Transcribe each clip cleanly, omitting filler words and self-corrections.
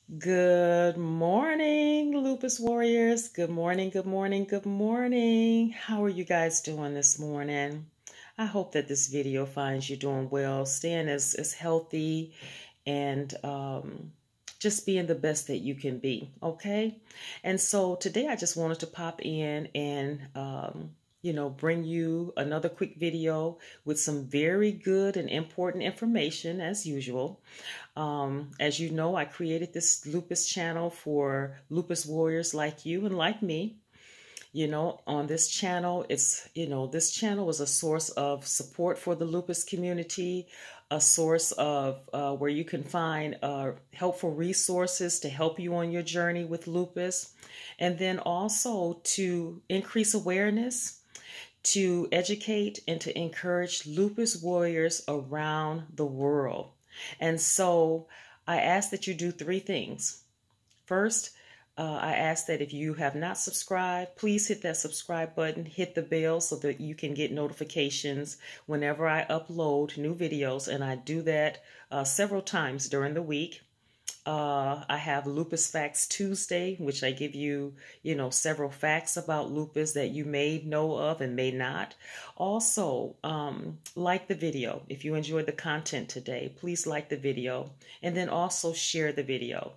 Good morning, Lupus Warriors. Good morning, good morning, good morning. How are you guys doing this morning? I hope that this video finds you doing well, staying as healthy and just being the best that you can be, okay? And so today I just wanted to pop in and bring you another quick video with some very good and important information as usual. As you know, I created this lupus channel for lupus warriors like you and like me. On this channel, this channel is a source of support for the lupus community, a source of where you can find helpful resources to help you on your journey with lupus, and then also to increase awareness, to educate, and to encourage lupus warriors around the world. And so I ask that you do three things. First, I ask that if you have not subscribed, please hit that subscribe button, hit the bell so that you can get notifications whenever I upload new videos. And I do that several times during the week. I have Lupus Facts Tuesday, which I give you, several facts about lupus that you may know of and may not. Also, like the video. If you enjoyed the content today, please like the video and then also share the video.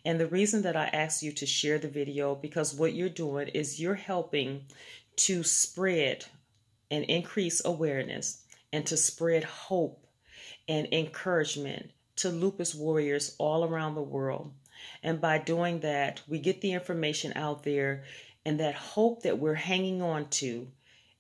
And the reason that I ask you to share the video, because what you're doing is you're helping to spread and increase awareness and to spread hope and encouragement to lupus warriors all around the world. And by doing that, we get the information out there, and that hope that we're hanging on to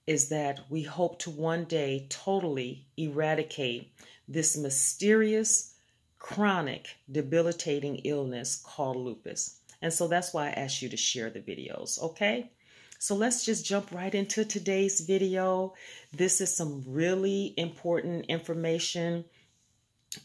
is that we hope to one day totally eradicate this mysterious, chronic, debilitating illness called lupus. And so that's why I asked you to share the videos, okay? So let's just jump right into today's video. This is some really important information.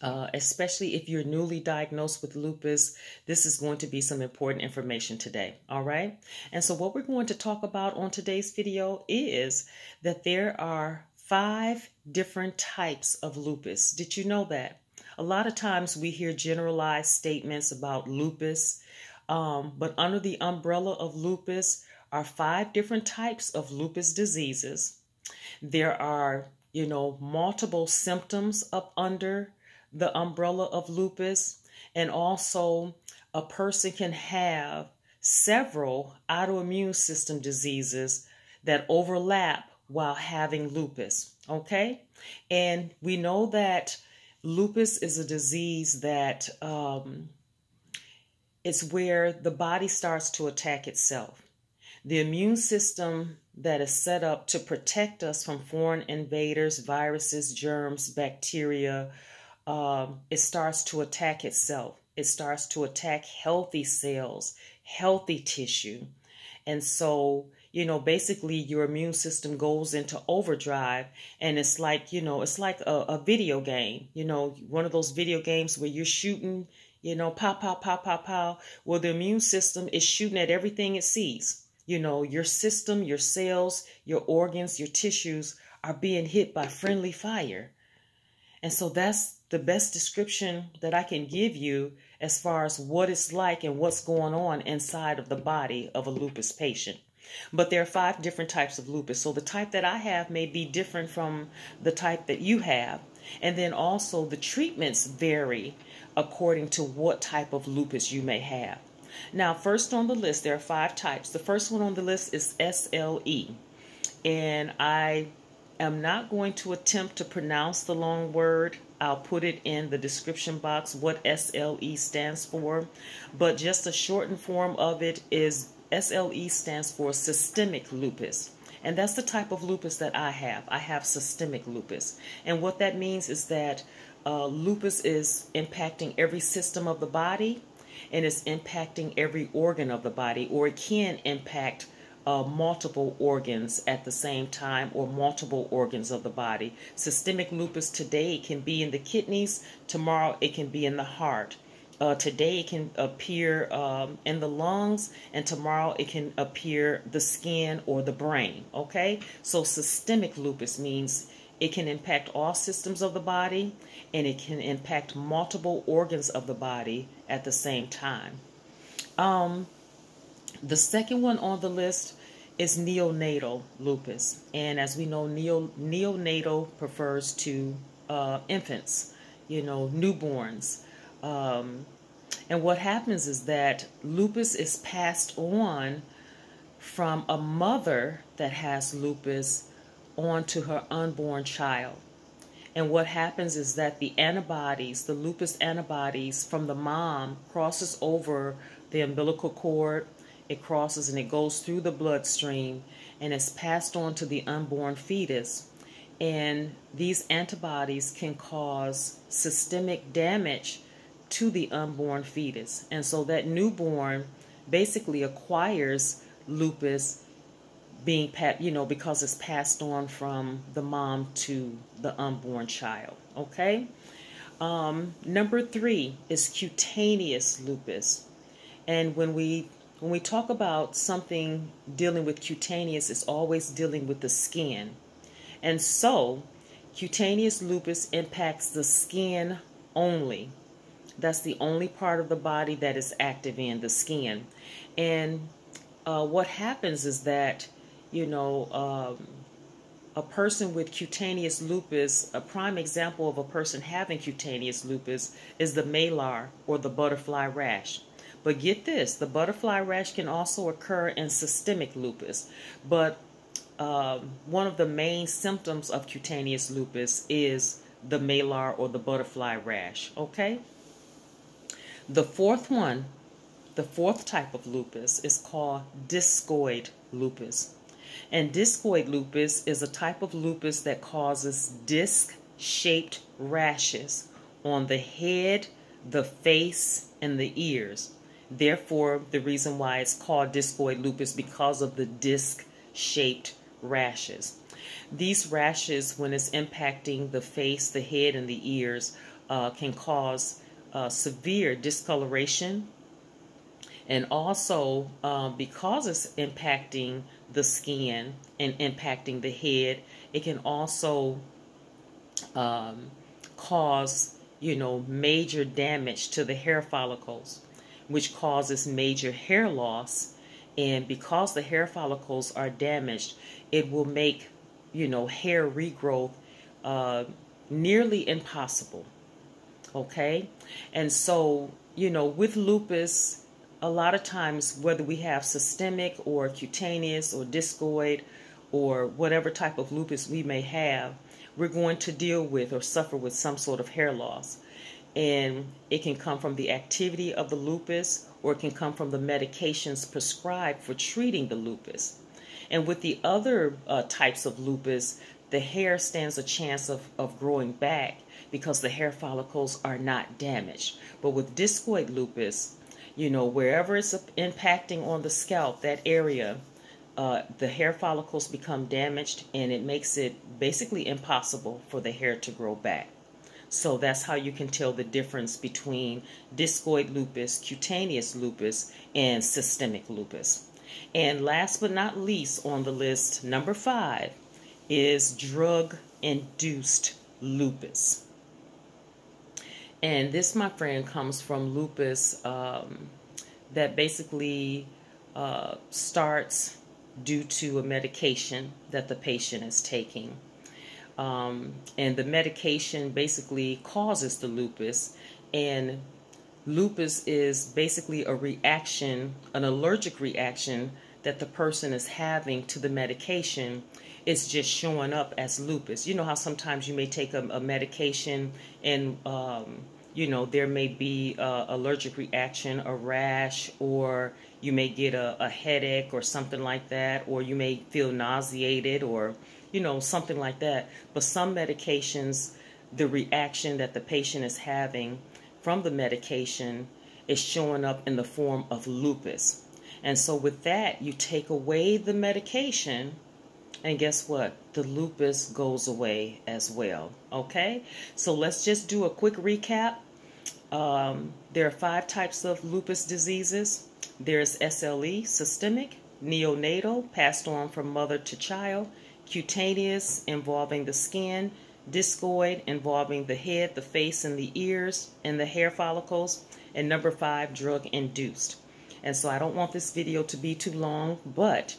Especially if you're newly diagnosed with lupus, this is going to be some important information today, all right? And so what we're going to talk about on today's video is that there are 5 different types of lupus. Did you know that? A lot of times we hear generalized statements about lupus, but under the umbrella of lupus are 5 different types of lupus diseases. There are, multiple symptoms up under the umbrella of lupus, and also a person can have several autoimmune system diseases that overlap while having lupus, okay? And we know that lupus is a disease that it's where the body starts to attack itself. The immune system that is set up to protect us from foreign invaders, viruses, germs, bacteria, it starts to attack itself. It starts to attack healthy cells, healthy tissue. And so, basically your immune system goes into overdrive, and it's like, it's like a video game, one of those video games where you're shooting, pow, pow, pow, pow, pow. Well, the immune system is shooting at everything it sees. Your system, your cells, your organs, your tissues are being hit by friendly fire. And so that's the best description that I can give you as far as what it's like and what's going on inside of the body of a lupus patient. But there are 5 different types of lupus. So the type that I have may be different from the type that you have. And then also the treatments vary according to what type of lupus you may have. Now, first on the list, there are 5 types. The first one on the list is SLE. And I am not going to attempt to pronounce the long word. I'll put it in the description box what SLE stands for, but just a shortened form of it is SLE stands for systemic lupus. And that's the type of lupus that I have. I have systemic lupus. And what that means is that lupus is impacting every system of the body, and it's impacting every organ of the body, or it can impact multiple organs at the same time, or multiple organs of the body. Systemic lupus today can be in the kidneys, tomorrow it can be in the heart. Today it can appear in the lungs, and tomorrow it can appear the skin or the brain, okay? So systemic lupus means It can impact all systems of the body, and it can impact multiple organs of the body at the same time. The second one on the list is neonatal lupus. And as we know, neonatal refers to infants, newborns. And what happens is that lupus is passed on from a mother that has lupus on to her unborn child. And what happens is that the antibodies, the lupus antibodies from the mom crosses over the umbilical cord. It crosses and it goes through the bloodstream and is passed on to the unborn fetus. And these antibodies can cause systemic damage to the unborn fetus. And so that newborn basically acquires lupus because it's passed on from the mom to the unborn child. Okay. Number 3 is cutaneous lupus. And when we talk about something dealing with cutaneous, it's always dealing with the skin. And so cutaneous lupus impacts the skin only. That's the only part of the body that is active in the skin. And what happens is that, a person with cutaneous lupus, a prime example of a person having cutaneous lupus is the malar or the butterfly rash. But get this, the butterfly rash can also occur in systemic lupus. But one of the main symptoms of cutaneous lupus is the malar or the butterfly rash. Okay? The fourth type of lupus is called Discoid Lupus. And Discoid Lupus is a type of lupus that causes disc-shaped rashes on the head, the face, and the ears. Therefore, the reason why it's called Discoid Lupus because of the disc-shaped rashes. These rashes, when it's impacting the face, the head, and the ears, can cause severe discoloration. And also, because it's impacting the skin and impacting the head, it can also cause, major damage to the hair follicles, which causes major hair loss. And because the hair follicles are damaged, it will make, hair regrowth nearly impossible. Okay? And so, with lupus, a lot of times, whether we have systemic or cutaneous or discoid or whatever type of lupus we may have, we're going to deal with or suffer with some sort of hair loss. And it can come from the activity of the lupus, or it can come from the medications prescribed for treating the lupus. And with the other types of lupus, the hair stands a chance of growing back because the hair follicles are not damaged. But with discoid lupus, wherever it's impacting on the scalp, that area, the hair follicles become damaged, and it makes it basically impossible for the hair to grow back. So that's how you can tell the difference between discoid lupus, cutaneous lupus, and systemic lupus. And last but not least on the list, number 5, is drug-induced lupus. And this, my friend, comes from lupus that basically starts due to a medication that the patient is taking. And the medication basically causes the lupus. And lupus is basically a reaction, an allergic reaction that the person is having to the medication. It's just showing up as lupus. You know how sometimes you may take a medication and, there may be an allergic reaction, a rash, or you may get a headache or something like that, or you may feel nauseated or, something like that. But some medications, the reaction that the patient is having from the medication is showing up in the form of lupus. And so with that, you take away the medication, and guess what? The lupus goes away as well. Okay? So let's just do a quick recap. There are 5 types of lupus diseases. There's SLE, systemic, neonatal, passed on from mother to child, Cutaneous, involving the skin. Discoid, involving the head, the face, and the ears, and the hair follicles. And number 5, drug-induced. And so I don't want this video to be too long, but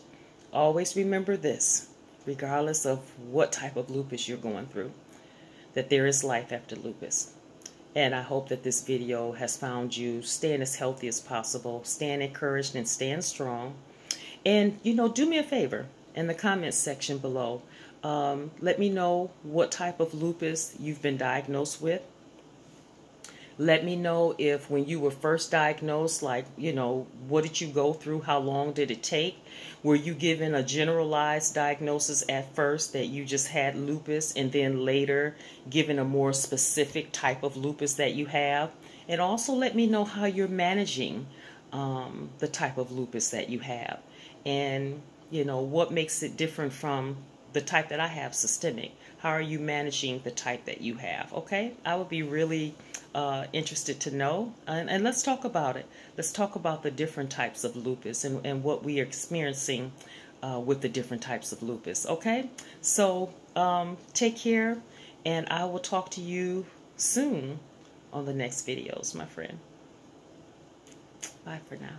always remember this, regardless of what type of lupus you're going through, that there is life after lupus. And I hope that this video has found you staying as healthy as possible, staying encouraged and staying strong. And, you know, do me a favor in the comments section below. Let me know what type of lupus you've been diagnosed with. Let me know if when you were first diagnosed, like, you know, what did you go through? How long did it take? Were you given a generalized diagnosis at first that you just had lupus, and then later given a more specific type of lupus that you have? And also let me know how you're managing the type of lupus that you have. And, you know, what makes it different from the type that I have, systemic. How are you managing the type that you have? Okay, I would be really interested to know, and let's talk about it. Let's talk about the different types of lupus and what we are experiencing with the different types of lupus. Okay, so take care, and I will talk to you soon on the next videos, my friend. Bye for now.